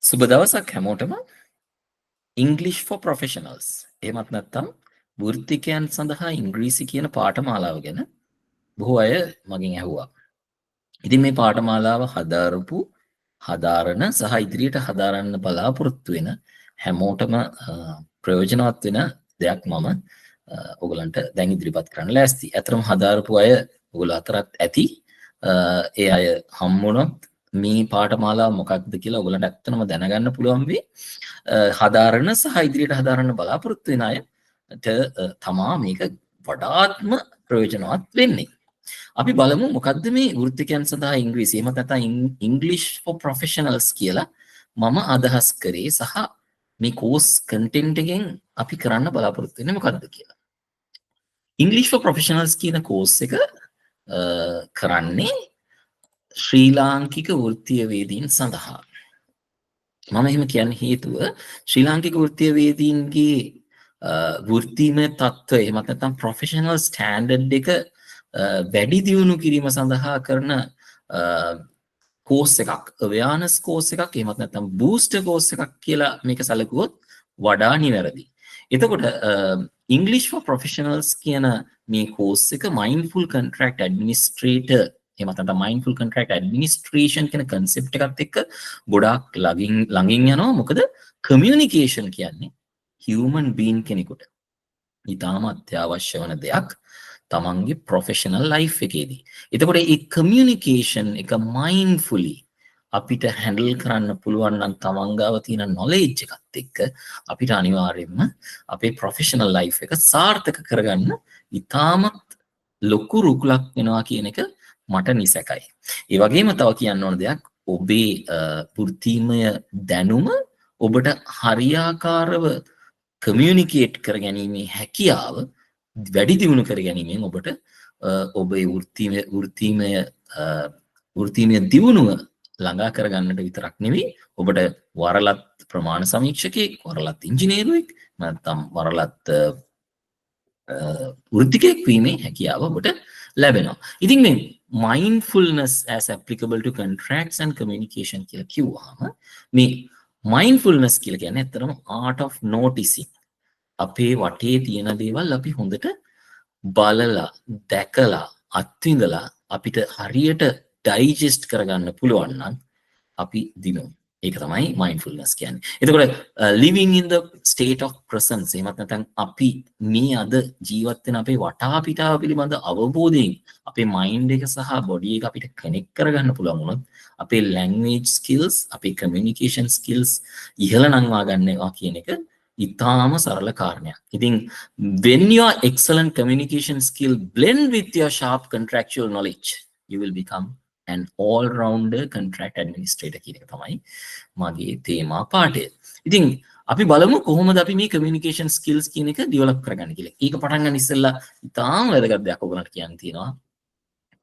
සුබ දවසක් හැමෝටම. English for Professionals. එහෙමත් නැත්නම් වෘත්තිකයන් සඳහා ඉංග්‍රීසි කියන පාඨමාලාව ගැන බොහෝ අය මගෙන් ඇහුවා. ඉතින් මේ පාඨමාලාව හදාරපු, හදාරන සහ ඉදිරියට හදාරන්න බලාපොරොත්තු වෙන හැමෝටම ප්‍රයෝජනවත් වෙන දෙයක් මම ඔයගලන්ට දැන් ඉදිරිපත් කරන්න ලෑස්ති. අතරම හදාරපු අය ඔයගොල්ලෝ අතරත් ඇති. ඒ අය හම්බුනොත් මේ පාඨමාලාව මොකක්ද කියලා ඔයගලන්ට ඇත්තටම දැනගන්න පුළුවන් වෙයි. හදාරන සහ ඉදිරියට හදාරන්න බලාපොරොත්තු වෙන අයට තමා මේක වඩාත්ම ප්‍රයෝජනවත් වෙන්නේ. අපි බලමු මොකක්ද මේ වෘත්තිකයන් සඳහා ඉංග්‍රීසි එහෙම නැත්නම් English for Professionals කියලා මම අදහස් කරේ සහ මේ කෝස් කන්ටෙන්ට් එකෙන් අපි කරන්න බලාපොරොත්තු වෙන්නේ මොකක්ද කියලා. English for Professionals කියන කෝස් එක කරන්නේ ශ්‍රී ලාංකික වෘත්තීයවේදීන් සඳහා. මම එහෙම කියන්නේ හේතුව ශ්‍රී ලාංකික වෘත්තීයවේදීන්ගේ වෘත්තීමය තත්ත්වය එහෙමත් නැත්නම් ප්‍රොෆෙෂනල් ස්ටෑන්ඩඩ් එක වැඩි දියුණු කිරීම සඳහා කරන කෝස් එකක්, අවයානස් කෝස් එකක් එහෙමත් නැත්නම් බූස්ටර් කෝස් එකක් කියලා මේක සැලකුවොත් වඩා නිවැරදි. එතකොට English for Professionals කියන මේ කෝස් එක mindful contract administrator එහෙමත් නැත්නම් mindful contract administration කියන concept එකත් එක්ක ගොඩාක් ළඟින් යනවා. මොකද communication කියන්නේ human being කෙනෙකුට ඉතාම අත්‍යවශ්‍ය වන දෙයක් තමන්ගේ professional life එකේදී. එතකොට මේ communication එක mindfully අපිට handle කරන්න පුළුවන් නම් තමන් ගාව තියෙන knowledge එකත් එක්ක අපිට අනිවාර්යයෙන්ම අපේ professional life එක සාර්ථක කරගන්න ඉතාමත් ලොකු රුකුලක් වෙනවා කියන එක මට නිසැකයි. ඒ වගේම තව කියන්න ඕන දෙයක්, ඔබේ වෘත්තීමය දැනුම ඔබට හරියාකාරව කමියුනිකේට් කර ගැනීමේ හැකියාව වැඩි දියුණු කර ගැනීමෙන් ඔබට ඔබේ වෘත්තීමය දියුණුව ළඟා කරගන්නට විතරක් නෙවෙයි, ඔබට වරලත් ප්‍රමාණ සමීක්ෂකයෙක්, වරලත් ඉංජිනේරුවෙක්, නැත්නම් වරලත් වෘත්තිකයෙක් වීමේ හැකියාව ඔබට ලැබෙනවා. ඉතින් මේ mindfulness as applicable to contracts and communication කියලා කිව්වහම මේ mindfulness කියලා කියන්නේ ඇත්තටම art of noticing. අපේ වටේ තියෙන දේවල් අපි හොඳට බලලා, දැකලා, අත්විඳලා අපිට හරියට ඩයිජෙස්ට් කරගන්න පුළුවන් නම් අපි දිනුම්. ඒක තමයි mindfulness කියන්නේ. එතකොට living in the state of presence එහෙමත් නැත්නම් අපි මේ අද ජීවත් වෙන අපේ වටාපිටාව පිළිබඳ අවබෝධයෙන් අපේ mind එක සහ body එක අපිට connect කරගන්න පුළුවන් වුණොත් අපේ language skills, අපේ communication skills ඉහළ නංවා ගන්නවා කියන එක ඉතාම සරල කාරණයක්. ඉතින් when your excellent communication skill blend with your sharp contractual knowledge, you will become an all-rounder contract administrator කියන එක තමයි මගේ තේමා පාඩය. ඉතින් අපි බලමු කොහොමද අපි මේ communication skills කියන එක develop කරගන්නේ කියලා. ඒක පටන් ගන්න ඉස්සෙල්ලා ඉතාම වැදගත් දෙයක් ඔයගොල්ලන්ට කියන්න තියෙනවා.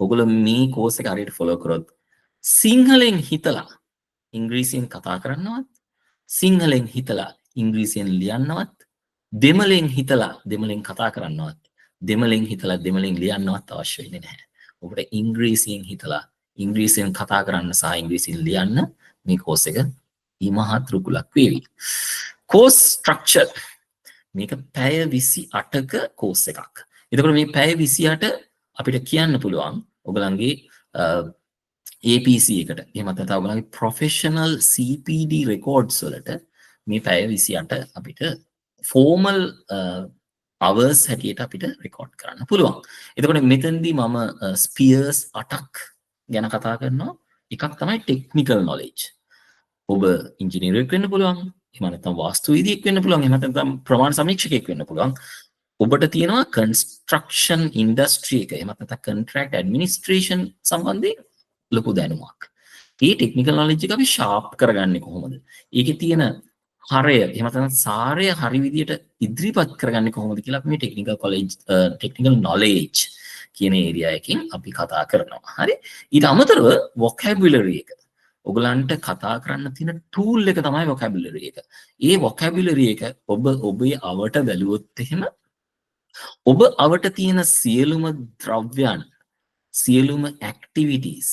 ඔයගොල්ලෝ මේ course එක හරියට follow කරොත් සිංහලෙන් හිතලා ඉංග්‍රීසියෙන් කතා කරන්නවත්, සිංහලෙන් හිතලා ඉංග්‍රීසියෙන් ලියන්නවත්, දෙමළෙන් හිතලා දෙමළෙන් කතා කරන්නවත්, දෙමළෙන් හිතලා දෙමළෙන් ලියන්නවත් අවශ්‍ය වෙන්නේ නැහැ. ඔබට ඉංග්‍රීසියෙන් හිතලා ඉංග්‍රීසියෙන් කතා කරන්න සහ ඉංග්‍රීසියෙන් ලියන්න මේ කෝස් එක ඉමහත් රුකුලක් වේවි. කෝස් ස්ට්‍රක්චර් මේක පැය 28ක කෝස් එකක්. එතකොට මේ පැය 28 අපිට කියන්න පුළුවන් ඔයගලන්ගේ APC එකට එහෙමත් නැත්නම් ඔයගලන්ගේ professional CPD records වලට මේ පැය 28 අපිට formal hours හැටියට අපිට record කරන්න පුළුවන්. එතකොට මෙතනදී මම spheres 8ක් ගැන කතා කරනවා. එකක් තමයි technical knowledge. ඔබ ඉංජිනේරුවෙක් වෙන්න පුළුවන්, එහෙම නැත්නම් වාස්තුවිදියෙක් වෙන්න පුළුවන්, එහෙම නැත්නම් ප්‍රමාණ සමීක්ෂකයෙක් වෙන්න පුළුවන්. ඔබට තියෙනවා construction industry එක, එහෙම නැත්නම් contract administration සම්බන්ධයෙන් ලොකු දැනුමක්. මේ technical knowledge එක අපි sharp කරගන්නේ කොහොමද? ඒකේ තියෙන හරය එහෙම නැත්නම් සාරය හරි විදියට ඉදිරිපත් කරගන්නේ කොහොමද කියලා අපි මේ technical knowledge කියන ඒරියා එකකින් අපි කතා කරනවා. හරි? ඊට අමතරව vocabulary එක. ඔයගලන්ට කතා කරන්න තියෙන tool එක තමයි vocabulary එක. ඒ vocabulary එක ඔබේ අවට බැලුවොත් එහෙම ඔබ අවට තියෙන සියලුම ද්‍රව්‍යයන්, සියලුම activities,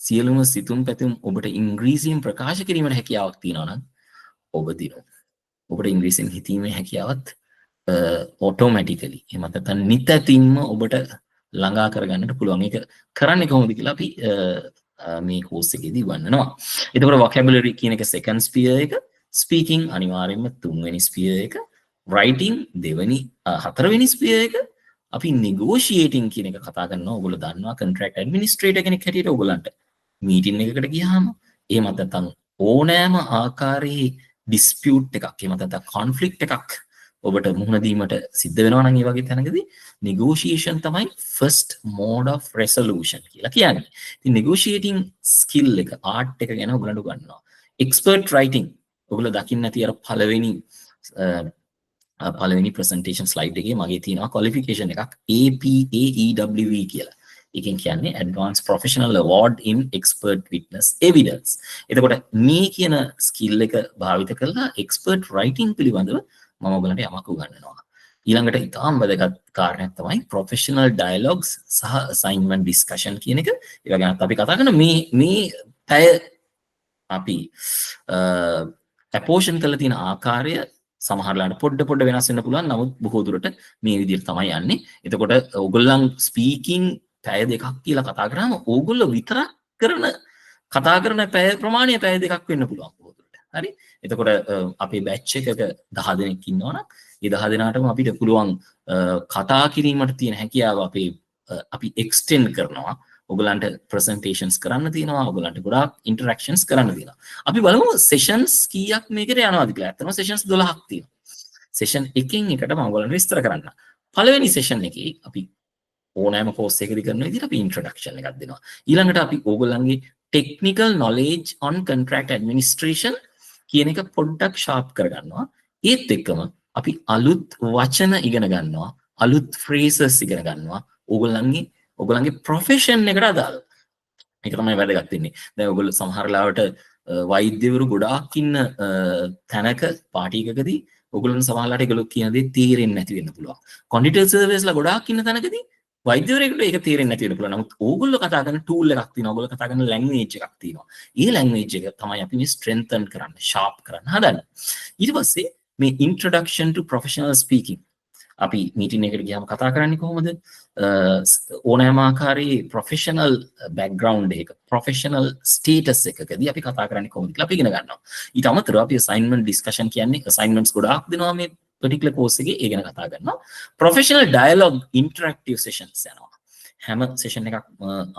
සියලුම සිතුම් පැතුම් ඔබට ඉංග්‍රීසියෙන් ප්‍රකාශ කිරීමට හැකියාවක් තියෙනවා නම් ඔබ දිනු. ඔබට ඉංග්‍රීසියෙන් හිතීමේ හැකියාවත් ඔටෝමැටිකලි එහෙම නැත්නම් නිතැතින්ම ඔබට ළඟා කරගන්නට පුළුවන්. ඒක කරන්නේ කොහොමද කියලා අපි මේ කෝස් එකේදී වන්නනවා. එතකොට vocabulary කියන එක second sphere එක, speaking අනිවාර්යයෙන්ම තුන්වෙනි sphere එක, writing දෙවෙනි හතරවෙනි sphere එක, අපි negotiating කියන එක කතා කරනවා. ඔයගොල්ලෝ දන්නවා contract administrator කෙනෙක් හැටියට ඔයගොල්ලන්ට මීටින් එකකට ගියාම එහෙමත් නැත්නම් ඕනෑම ආකාරයේ dispute එකක් එහෙම නැත්නම් conflict එකක් ඔබට මුහුණ දීමට සිද්ධ වෙනවා නම් ඒ වගේ තැනකදී negotiation තමයි first mode of resolution කියලා කියන්නේ. ඉතින් negotiating skill එක art එක ගැන ඔයගලන්ට උගන්වනවා. expert writing ඔයගොල්ලෝ දකින්න ඇති අර පළවෙනි presentation slide එකේ මගේ තියෙනවා qualification එකක් APAEWE කියලා. ඒකෙන් කියන්නේ advanced professional award in expert witness evidence. එතකොට මේ කියන skill එක භාවිත කරලා expert writing පිළිබඳව මම ඔයගලන්ට යමක් උගන්වනවා. ඊළඟට ඉතාම වැදගත් කාරණයක් තමයි professional dialogues සහ assignment discussion කියන එක. ඒ වගේම අපි කතා කරන මේ පැය අපි apportion කරලා තියෙන ආකාරය සමහරලාට පොඩ්ඩ වෙනස් වෙන්න පුළුවන්. නමුත් බොහෝ දුරට මේ විදිහට තමයි යන්නේ. එතකොට ඔයගොල්ලන් ස්පීකින් පැය දෙකක් කියලා කතා කරාම ඕගොල්ලෝ විතරක් කතා කරන පැය ප්‍රමාණය පැය දෙකක් වෙන්න පුළුවන් බොහෝ දුරට. හරි? එතකොට අපේ බැච් එකක 10 දෙනෙක් ඉන්නවනම් ඒ 10 දෙනාටම අපිට පුළුවන් කතා කිරීමට තියෙන හැකියාව අපි එක්ස්ටෙන්ඩ් කරනවා. ඔයගලන්ට ප්‍රසන්ටේෂන්ස් කරන්න තියෙනවා. ඔයගලන්ට ගොඩාක් ඉන්ටරැක්ෂන්ස් කරන්න තියෙනවා. අපි බලමු සෙෂන්ස් කීයක් මේකට යනවාද කියලා. ඇත්තටම සෙෂන්ස් 12ක් තියෙනවා. සෙෂන් එකකින් එකට මම ඔයගලන්ට විස්තර කරන්න. පළවෙනි සෙෂන් එකේ අපි ඕනෑම කෝස් එකකදී කරන විදිහට අපි ඉන්ට්‍රොඩක්ෂන් එකක් දෙනවා. ඊළඟට අපි ඕගොල්ලන්ගේ technical knowledge on contract administration කියන එක පොඩ්ඩක් ෂාප් කරගන්නවා. ඒත් එක්කම අපි අලුත් වචන ඉගෙන ගන්නවා. අලුත් phrases ඉගෙන ගන්නවා. ඔයගොල්ලන්ගේ ප්‍රොෆෙෂන් එකට අදාළ. ඒක තමයි වැදගත් වෙන්නේ. දැන් ඔයගොල්ලෝ සමහර ලාවට වෛද්‍යවරු ගොඩාක් ඉන්න තැනක පාටි එකකදී ඔයගොල්ලන් සමහර ලාට ඒගොල්ලෝ කියන දේ තේරෙන්නේ නැති වෙන්න පුළුවන්. කොන්ඩිටර් සර්විස්ලා ගොඩාක් ඉන්න තැනකදී වෛද්‍යවරයෙකුට ඒක තේරෙන්නේ නැති වෙන්න පුළුවන්. නමුත් ඕගොල්ලෝ කතා කරන ටූල් එකක් තියෙනවා. ඔයගොල්ලෝ කතා කරන ලැන්ග්වේජ් එකක් තියෙනවා. ඒ ලැන්ග්වේජ් එක තමයි අපි මේ ස්ට්‍රෙන්තන් කරන්න, ෂාප් කරන්න හදන්නේ. ඊට පස්සේ මේ introduction to professional speaking අපි මීටින් එකට ගියාම කතා කරන්නේ කොහොමද? ඕනෑම ආකාරයේ ප්‍රොෆෙෂනල් බෑග්ග්‍රවුන්ඩ් එක, ප්‍රොෆෙෂනල් ස්ටේටස් එකකදී අපි කතා කරන්නේ කොහොමද කියලා අපි ඉගෙන ගන්නවා. ඊට අමතරව අපි assignment discussion කියන්නේ assignments ගොඩාක් දෙනවා මේ particular course එකේ. ඒ ගැන කතා කරනවා. professional dialogue interactive sessions යනවා. හැම session එකක්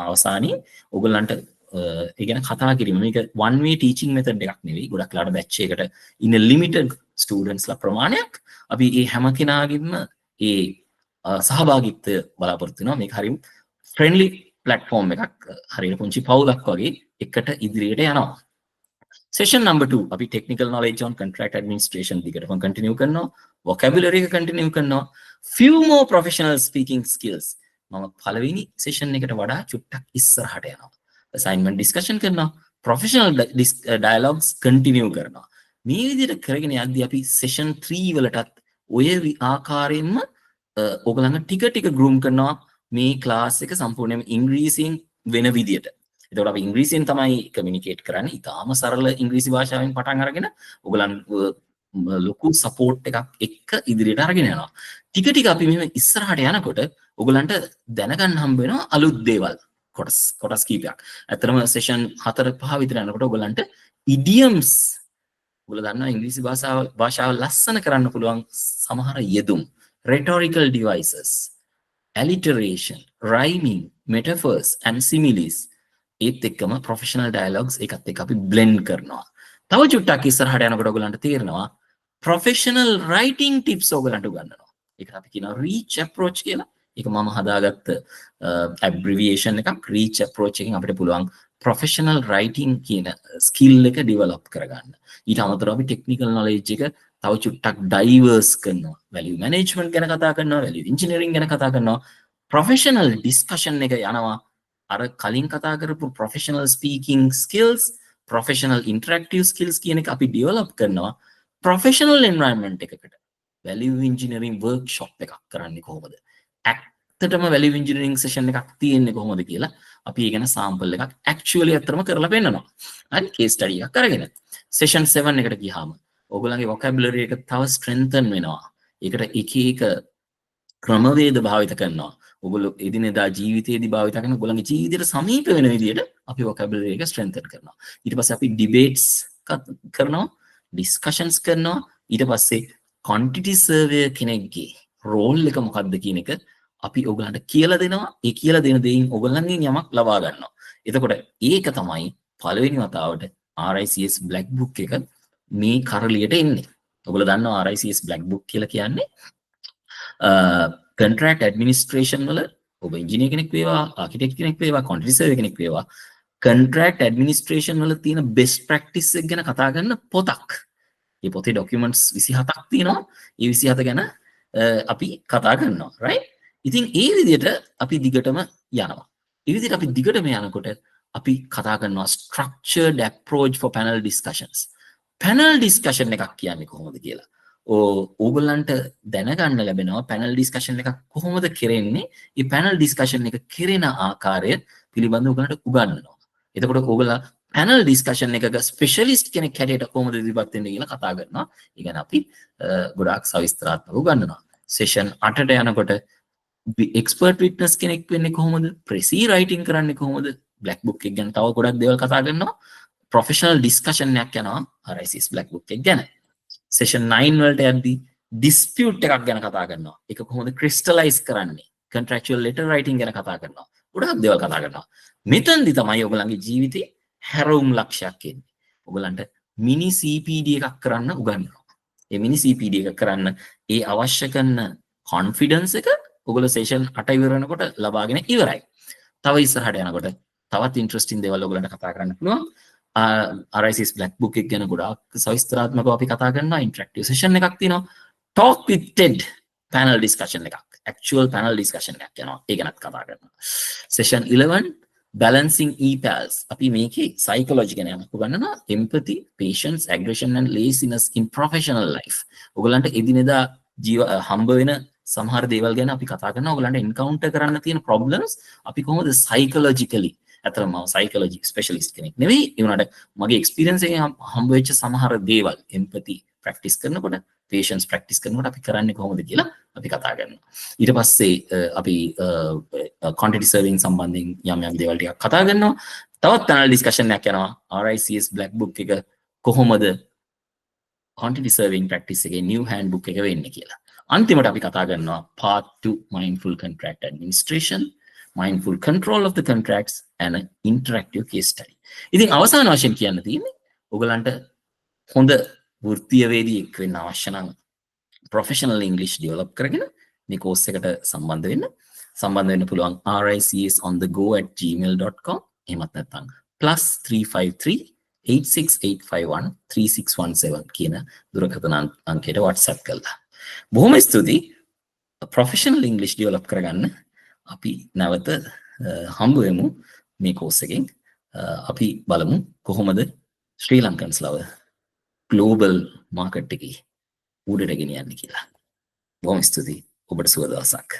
අවසානයේ ඔයගොල්ලන්ට ඒ ගැන කතා කිරීම. මේක one way teaching method එකක් නෙවෙයි. ගොඩක් ලාට batch එකකට in a limited students ලා ප්‍රමාණයක් අපි ඒ හැම කෙනාගේම ඒ සහභාගීත්වය බලාපොරොත්තු වෙනවා. මේක හරිම friendly platform එකක්. හරියට පුංචි පවුලක් වගේ එකට ඉදිරියට යනවා. Session number 2 අපි technical knowledge on contract administration දිගටම continue කරනවා. vocabulary එක continue කරනවා. few more professional speaking skills මම පළවෙනි session එකට වඩා චුට්ටක් ඉස්සරහට යනවා. assignment discussion කරනවා. professional dialogues continue කරනවා. මේ විදිහට කරගෙන යද්දී අපි session 3 වලටත් ඔය ආකාරයෙන්ම ඔයගලන්ට ටික groom කරනවා මේ class එක සම්පූර්ණයෙන්ම ඉංග්‍රීසියෙන් වෙන විදියට. එතකොට අපි ඉංග්‍රීසියෙන් තමයි communicate කරන්නේ. ඊටාම සරල ඉංග්‍රීසි භාෂාවෙන් පටන් අරගෙන ඔයගලන් ලොකු support එකක් එක්ක ඉදිරියට අරගෙන යනවා. ටික අපි මෙහෙම ඉස්සරහට යනකොට ඔයගලන්ට දැනගන්න හම්බ වෙනවා අලුත් දේවල්. කොටස් කීපයක්. ඇත්තටම session 4-5 විතර යනකොට ඔයගලන්ට idioms ඔයගොල්ලෝ දන්නවා ඉංග්‍රීසි භාෂාව ලස්සන කරන්න පුළුවන් සමහර යෙදුම්, rhetorical devices, alliteration, rhyming, metaphors and similes. ඒත් එක්කම professional dialogues එකත් එක්ක අපි blend කරනවා. තව චුට්ටක් ඉස්සරහට යනකොට ඔයගලන්ට තේරෙනවා professional writing tips ඔයගලන්ට උගන්වනවා. ඒකට අපි කියනවා reach approach කියලා. ඒක මම හදාගත්ත abbreviation එකක්. reach approach එකෙන් අපිට පුළුවන් professional writing කියන skill එක develop කරගන්න. ඊට අමතරව අපි technical knowledge එක තව චුට්ටක් diverse කරනවා. value management ගැන කතා කරනවා, value engineering ගැන කතා කරනවා. professional discussion එක යනවා. අර කලින් කතා කරපු professional speaking skills, professional interactive skills කියන එක අපි develop කරනවා. professional environment එකකට value engineering workshop එකක් කරන්නේ කොහොමද? ඇත්තටම වැලියු ඉන්ජිනියරිං සෙෂන් එකක් තියෙන්නේ කොහොමද කියලා අපි ඒ ගැන සාම්පල් එකක් ඇක්චුවලි අත්‍තරම කරලා පෙන්නනවා. හරි කේස් ස්ටඩි එකක් අරගෙන සෙෂන් 7 එකට ගියාම ඔයගොල්ලන්ගේ vocabulary එක තව strengthen වෙනවා. ඒකට එක එක ක්‍රමවේද භාවිත කරනවා. ඔයගොල්ලෝ එදිනෙදා ජීවිතයේදී භාවිත කරන ඔයගොල්ලන්ගේ ජීවිතයට සමීප වෙන විදිහට අපි vocabulary එක strengthen කරනවා. ඊට පස්සේ අපි debates කරනවා, discussions කරනවා. ඊට පස්සේ quantity survey කෙනෙක්ගේ role එක මොකක්ද කියන එක අපි ඔයගලන්ට කියලා දෙනවා. ඒ කියලා දෙන දෙයින් ඔයගලන්ගෙන් යමක් ලබා ගන්නවා. එතකොට ඒක තමයි පළවෙනි වතාවට RICS black book එක මේ කරලියට එන්නේ. ඔයගොල්ලෝ දන්නවා RICS black book කියලා කියන්නේ contract administration වල ඔබ engineer කෙනෙක් වේවා, architect කෙනෙක් වේවා, quantity survey කෙනෙක් වේවා, contract administration වල තියෙන best practice එක ගැන කතා කරන පොතක්. මේ පොතේ documents 27ක් තියෙනවා. ඒ 27 ගැන අපි කතා කරනවා, right? ඉතින් ඒ විදිහට අපි දිගටම යනවා. ඒ විදිහට අපි දිගටම යනකොට අපි කතා කරනවා structured approach for panel discussions. panel discussion එකක් කියන්නේ කොහොමද කියලා. ඕගොල්ලන්ට දැනගන්න ලැබෙනවා panel discussion එකක් කොහොමද කෙරෙන්නේ. මේ panel discussion එක කෙරෙන ආකාරය පිළිබඳව ඔයගලන්ට උගන්වනවා. එතකොට ඔයගොල්ලෝ panel discussion එකක specialist කෙනෙක් හැටියට කොහොමද ඉදිරිපත් වෙන්නේ කියලා කතා කරනවා. ඒ ගැන අපි ගොඩාක් සවිස්තරාත්මකව උගන්වනවා. session 8ට යනකොට expert witness කෙනෙක් වෙන්නේ කොහොමද? Prezi writing කරන්නේ කොහොමද? black book එක ගැන තව ගොඩක් දේවල් කතා කරනවා. professional discussion එකක් යනවා RICS black book එක ගැන. session 9 වලට යද්දී dispute එකක් ගැන කතා කරනවා. ඒක කොහොමද crystallize කරන්නේ? contractual letter writing ගැන කතා කරනවා. ගොඩක් දේවල් කතා කරනවා. මෙතනදි තමයි ඔයගලන්ගේ ජීවිතේ හැරවුම් ලක්ෂයක් එන්නේ. ඔයගලන්ට mini CPD එකක් කරන්න උගන්වනවා. ඒ mini CPD එක කරන්න ඒ අවශ්‍ය කරන confidence එක ඔයගොල්ලෝ session 8 ඉවර වෙනකොට ලබාගෙන ඉවරයි. තව ඉස්සරහට යනකොට තවත් interesting දේවල් ඔයගලන්ට කතා කරන්න පුළුවන්. RICS black book එක ගැන ගොඩාක් සවිස්තරාත්මකව අපි කතා කරනවා. interactive session එකක් තියෙනවා. talk with TED panel discussion එකක්. actual panel discussion එකක් යනවා. ඒ ගැනත් කතා කරනවා. session 11 balancing EPALs. අපි මේකේ psychology ගැන යමක් උගන්වනවා. empathy, patience, aggression and laziness in professional life. ඔයගලන්ට එදිනෙදා හම්බ වෙන සමහර දේවල් ගැන අපි කතා කරනවා. ඔයගලන්ට එන්කවුන්ටර් කරන්න තියෙන ප්‍රොබ්ලම්ස් අපි කොහොමද psychologically අතරම psychology specialist කෙනෙක් නෙවෙයි. ඒ වුණාට මගේ experience එකෙන් හම්බ වෙච්ච සමහර දේවල් empathy practice කරනකොට, patience practice කරනකොට අපි කරන්නේ කොහොමද කියලා අපි කතා කරනවා. ඊට පස්සේ අපි quantity surveying සම්බන්ධයෙන් යම් දේවල් ටිකක් කතා කරනවා. තවත් panel discussion එකක් යනවා. RICS black book එක කොහොමද quantity surveying practice එකේ new handbook එක වෙන්නේ කියලා. අන්තිමට අපි කතා කරනවා part 2 mindful contract administration, mindful control of the contracts and an interactive case study. ඉතින් අවසාන වශයෙන් කියන්න තියෙන්නේ ඔයගලන්ට හොඳ වෘත්තීයවේදියෙක් වෙන්න අවශ්‍ය නම් professional English develop කරගෙන මේ course එකට සම්බන්ධ වෙන්න පුළුවන් ricsonthego@gmail.com. එහෙමත් නැත්නම් +353 86851 3617 කියන දුරකථන අංකයට WhatsApp කළා. බොහොම ස්තුතියි. professional English develop කරගන්න අපි නැවත හම්බ වෙමු මේ course එකෙන්. අපි බලමු කොහොමද ශ්‍රී ලංකන්ස්ලව global market එකේ උඩට ගෙනියන්නේ කියලා. බොහොම ස්තුතියි. ඔබට සුබ දවසක්.